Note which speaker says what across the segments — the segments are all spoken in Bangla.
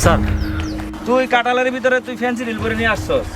Speaker 1: স্যার, তুই কাটালের ভিতরে তুই ফ্যান্সি ডিল করে নিয়ে আসছস।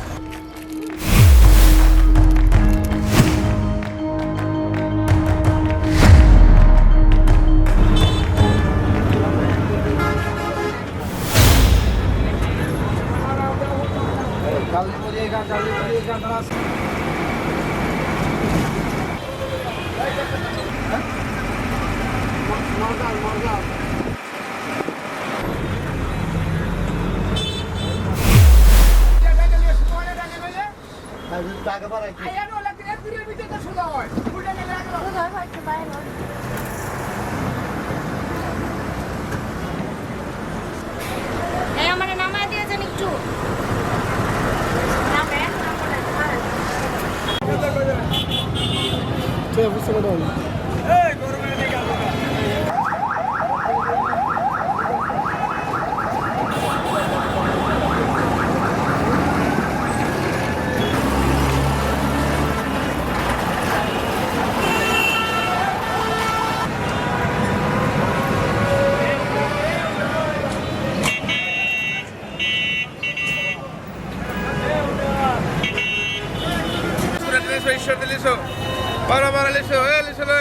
Speaker 2: আমার নামায় দিয়েছেন একটু
Speaker 3: Para, listo, listo.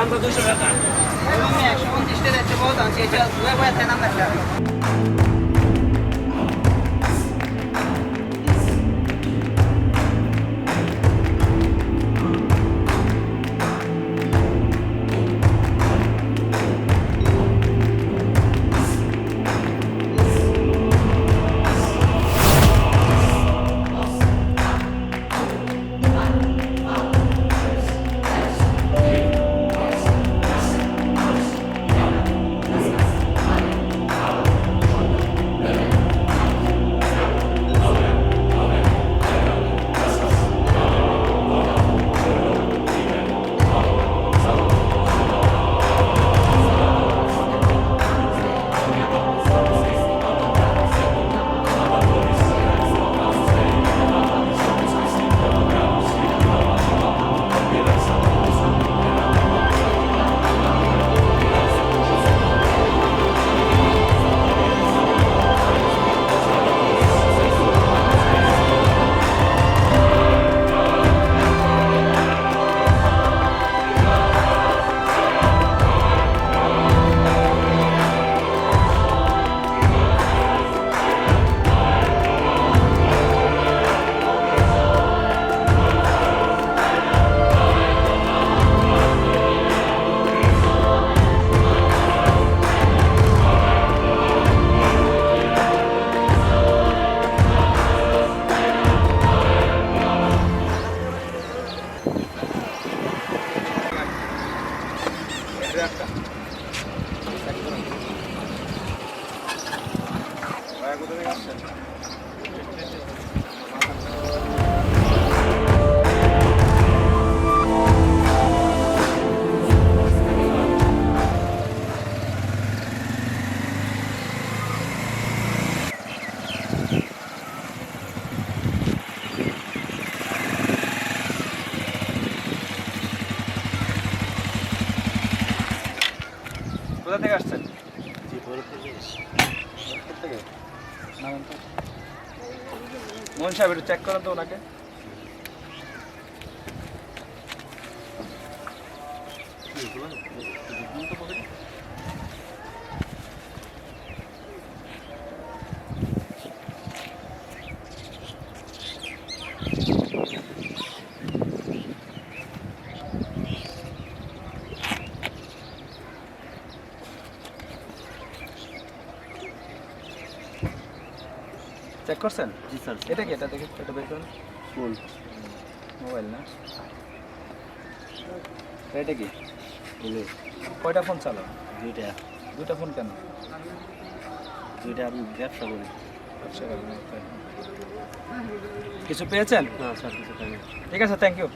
Speaker 1: আমরা 200 টাকা। কোথা থেকে আসছেন? মোহন সাহেব একটু চেক করেন তো ওনাকে। চেক করছেন?
Speaker 2: জি স্যার।
Speaker 1: এটা কি? এটা দেখে এটা বের করুন।
Speaker 2: ফোন
Speaker 1: মোবাইল না? এটা কি?
Speaker 2: বলে
Speaker 1: কয়টা ফোন চালান?
Speaker 2: দুইটা
Speaker 1: দুইটা ফোন কেন?
Speaker 2: দুইটা আমি ব্যবসা করি।
Speaker 1: আচ্ছা, তাই। কিছু পেয়েছেন?
Speaker 2: না স্যার কিছু পাইনি।
Speaker 1: ঠিক আছে, থ্যাংক ইউ।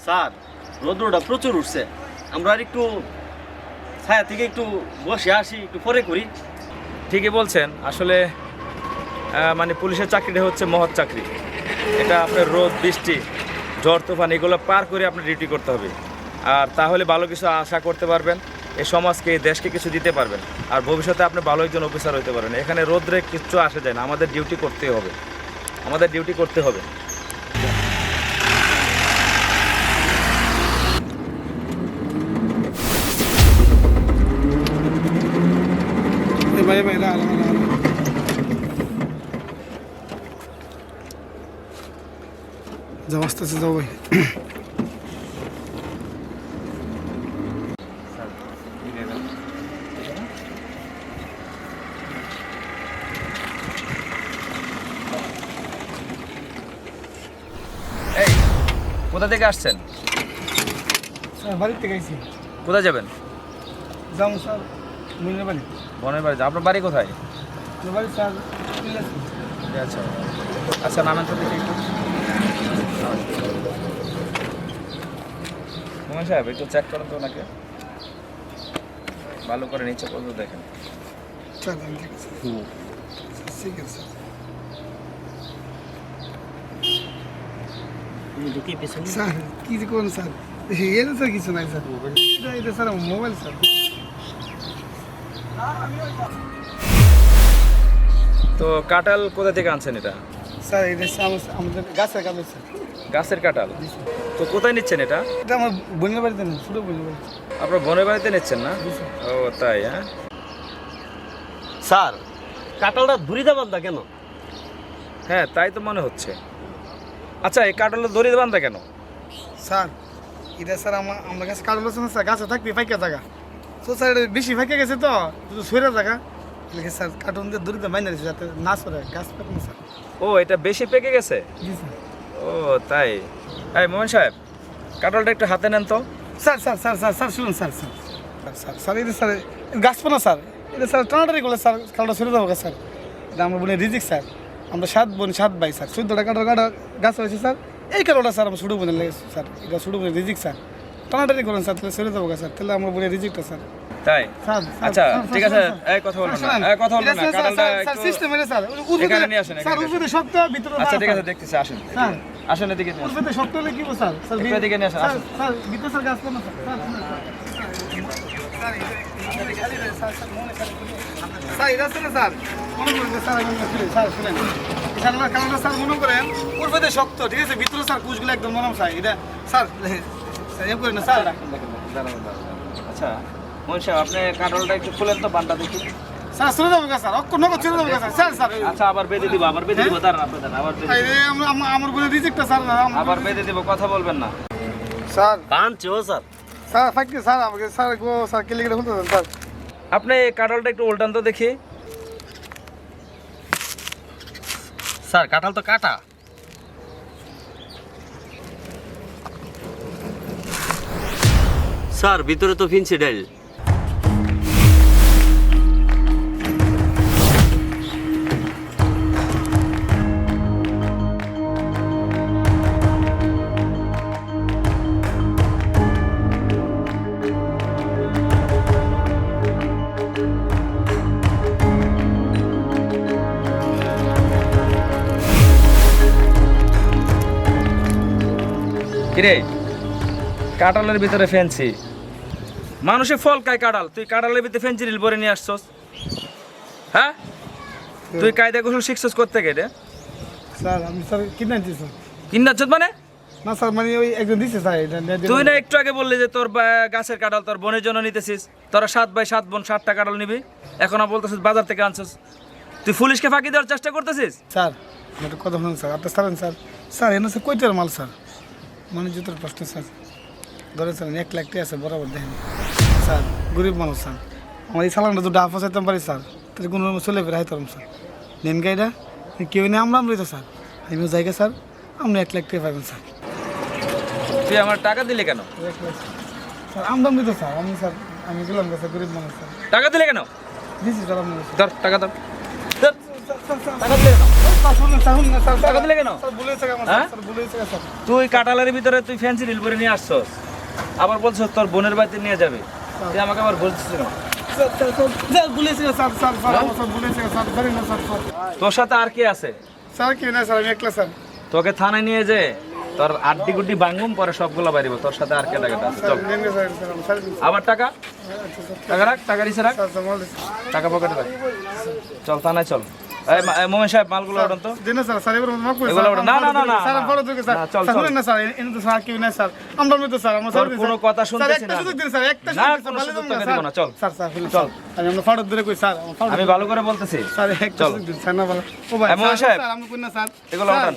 Speaker 2: স্যার রৌদ্রটা প্রচুর উঠছে, আমরা আর একটু ছায়া থেকে একটু বসে আসি, একটু পরে করি।
Speaker 1: ঠিকই বলছেন। আসলে মানে পুলিশের চাকরিটা হচ্ছে মহৎ চাকরি। এটা আপনার রোদ বৃষ্টি ঝড় তুফান এগুলো পার করে আপনার ডিউটি করতে হবে, আর তাহলে ভালো কিছু আশা করতে পারবেন, এই সমাজকে এই দেশকে কিছু দিতে পারবেন, আর ভবিষ্যতে আপনি ভালো একজন অফিসার হতে পারবেন। এখানে রোদ্রে কিচ্ছু আসে যায় না, আমাদের ডিউটি করতেই হবে, আমাদের ডিউটি করতে হবে।
Speaker 3: ভাই ভাই না যাও আস্তে আস্তে যাও ভাই।
Speaker 2: স্যার ঠিক আছে।
Speaker 1: এই কোথা থেকে আসছেন?
Speaker 3: স্যার বাড়িতে গেছি।
Speaker 1: কোথায় যাবেন?
Speaker 3: যাবো স্যার মহিলা বাড়ি।
Speaker 1: বোনের বাড়ি। আপনার বাড়ি কোথায়?
Speaker 3: বাড়ি স্যার
Speaker 1: আচ্ছা আচ্ছা, নামেন তো দেখি একটু। মোহন সাহেব একটু চেক করেন তো ওনাকে, ভালো করে নিচে পর্যন্ত দেখেন।
Speaker 3: স্যার আমি ঠিক আছে ঠিক আছে
Speaker 2: তুমি ঢুকি পেছনে
Speaker 3: স্যার কি যে করুন স্যার, এর স্যার কিছু নাই স্যার, এটা স্যার আমার মোবাইল স্যার।
Speaker 1: তো কাঁঠাল কোথা থেকে আনছেন এটা?
Speaker 3: স্যার এটা আমাদের গাছের কাছে স্যার।
Speaker 1: গাছের কাঁঠাল? তো কোথায় নিচ্ছেন এটা?
Speaker 3: এটা আমার বোনের বাড়িতে না, ছোটো বোনের বাড়িতে।
Speaker 1: আপনার বোনের বাড়িতে নিচ্ছেন না?
Speaker 3: জি স্যার।
Speaker 1: ও তাই, হ্যাঁ।
Speaker 2: স্যার কাঁঠালটা ধুরিতে বান্ধা কেন?
Speaker 1: হ্যাঁ তাই তো মনে হচ্ছে। আচ্ছা, এই কাঁঠালটা দড়িতে বান্ধা কেন?
Speaker 3: স্যার এটা স্যার আমার কাছে কারণ আছে না স্যার, গাছে থাকবে ফাইকা জায়গা, তো স্যার এটা বেশি ফাইকা গেছে তো শুধু সৈরা জায়গা, লিখে স্যার কার্টুন দিয়ে দড়িতে বাইনা দিয়েছে যাতে না সরে গাছ পাবে না স্যার।
Speaker 1: ও এটা বেশি পেকে গেছে?
Speaker 3: জি স্যার।
Speaker 1: ও তাই। এই মোহন সাহেব, কাঁঠালটা একটু হাতে নেন তো।
Speaker 3: Sir sir sir sir sir শুনুন স্যার স্যার স্যার স্যার এটা স্যার গাছপালা স্যার, এটা স্যার টানাটানি করলে স্যার কালটা সরে যাবো স্যার, এটা আমরা বলি রিজিক স্যার, আমরা 7 বোন 7 ভাই স্যার, 14টা কাটা গাছ হয়েছে স্যার, এই কারণটা স্যার আমরা ছোটো বোনের লেগেছে স্যার, এটা ছোটো বোনের রিজিক স্যার, টানাটানি করেন স্যার তাহলে সরে যাবো স্যার, তাহলে আমরা বলি রিজিকটা স্যার।
Speaker 1: তাই?
Speaker 3: স্যার
Speaker 1: আচ্ছা ঠিক আছে, এই কথা বলবেন না, এই কথা বলবেন না, কাঁঠালটা
Speaker 3: স্যার
Speaker 1: একটু
Speaker 3: সিস্টেম এটা স্যার
Speaker 1: এখানে নিয়ে আসেন,
Speaker 3: স্যার
Speaker 1: এখানে নিয়ে
Speaker 3: উপরে শক্ত ভিতরে
Speaker 1: আচ্ছা ঠিক আছে, দেখতেছি, আসেন
Speaker 3: স্যার
Speaker 1: আসেন এদিকে নিয়ে আসেন।
Speaker 3: উপরে শক্ত হলে কি হবে স্যার? স্যার
Speaker 1: একটু এদিকে নিয়ে আসেন, আসেন।
Speaker 3: স্যার ভিতরে স্যার গাছ পাবো স্যার। স্যার এটা আছে না স্যার, মনে করেন যে স্যার স্যার শুনেন স্যার আমার কারণটা স্যার মনে করেন পূর্বেতে শক্ত, ঠিক আছে, ভিতরে স্যার কুচগুলো একদম নরম স্যার, এটা স্যার স্যার এম করেন না স্যার।
Speaker 1: দাঁড়ান, দাঁড়ান। আচ্ছা মোহন সাহেব, আপনি কাঁঠালটা একটু খুলেন তো, বানটা দেখি।
Speaker 3: স্যার চলে যাবো গা স্যার, অক্ষর নগদ চলে যাবো গা স্যার। স্যার স্যার
Speaker 1: আচ্ছা আবার বেঁধে দিব, আবার বেঁধে দিব, দাঁড়ান আপনি, দাঁড়ান, আবার বেঁধে দিব।
Speaker 3: আমার বলে রিজেক্টটা স্যার,
Speaker 1: আবার বেঁধে দিব, কথা বলবেন না।
Speaker 3: স্যার
Speaker 2: কাঁদছে ও স্যার।
Speaker 3: স্যার ফাঁকি স্যার আমাকে স্যার গো স্যার কেলে গেলে বলতে দেন স্যার।
Speaker 1: আপনি এই কাঁঠালটা একটু উল্টান তো দেখি।
Speaker 2: স্যার কাঁঠাল তো কাটা। স্যার ভিতরে তো ফিনসি ডাইল।
Speaker 1: কিরে, কাঁঠালের ভিতরে ফেন্সি, মানুষে ফল খায় কাঁঠাল, তুই কাঁঠালের ভিতরে ফেন্সি রিল ভরে নিয়ে আসছস? হ্যাঁ, তুই কায়দা কৌশল শিখছস করতে গেলে?
Speaker 3: স্যার আমি স্যার কিনে আনছি স্যার।
Speaker 1: কিন্নাচ্ছত মানে?
Speaker 3: না স্যার মানে ওই একজন দিছে স্যার এটা
Speaker 1: তুই না একটু আগে বললি যে তোর গাছের কাঁঠাল তোর বোনের জন্য নিতেছিস, তোরা 7 ভাই 7 বোন 7টা কাঁঠাল নিবি, এখন বলতেছিস বাজার থেকে আনছস। তুই পুলিশকে ফাঁকি দেওয়ার চেষ্টা করতেছিস?
Speaker 3: স্যার একটা কথা শুনুন স্যার, আপনার স্যার স্যার স্যার এনে স্যার কইটার মাল স্যার, মানে জুতোর প্রশ্ন স্যার, ধরে স্যার 1 লাখ টাকা আছে বরাবর দেখেন স্যার গরিব মানুষ স্যার আমার এই সালানটা তো ডাফা চাইতাম পারি স্যার তাহলে কোনো রকম চলে ফেরে হাইতাম স্যার নেন গাইডা কেউ নেই আমরা আমরাই তো স্যার আমিও জায়গা স্যার আপনি 1 লাখ টাকা পাবেন স্যার
Speaker 1: তুই আমার টাকা দিলে কেন?
Speaker 3: স্যার আমদামি তো স্যার আমি স্যার আমি গেলাম স্যার গরিব মানুষ স্যার
Speaker 1: টাকা দিলে কেন?
Speaker 3: দিচ্ছি স্যার আপনার
Speaker 1: ধর টাকা ধর। ধর। টাকা দিলে কেন? টাকা দিলে কেন? হ্যাঁ? তুই কাটালের ভিতরে তুই ফ্যান্সি রিল করে নিয়ে আসছস, আবার বলছস তোর বোনের বাড়িতে নিয়ে যাবে। তুই আমাকে আবার বলছিস কেন? তোর সাথে আর কে আছে?
Speaker 3: স্যার কি না স্যার আমি একলা স্যার
Speaker 1: তোকে থানায় নিয়ে যে তোর আড্ডি গুড্ডি ভাঙুম, পরে সবগুলো বাইরিব। তোর সাথে আর কে টাকা আছে? চল। আবার টাকা টাকা রাখ, টাকা নিচে রাখ, টাকা পকেটে রাখ। চল থানায় চল। এই মোমেন সাহেব মালগুলো ওঠান তো। এগুলো ওঠান। না না না না না, চল চল। তোর কোনো কথা শুনতেছি না। না, কোনো সুযোগ তোকে দিব না, চল। চল। আমি ভালো করে বলতেছি। চল। মোমেন সাহেব এগুলো ওঠান।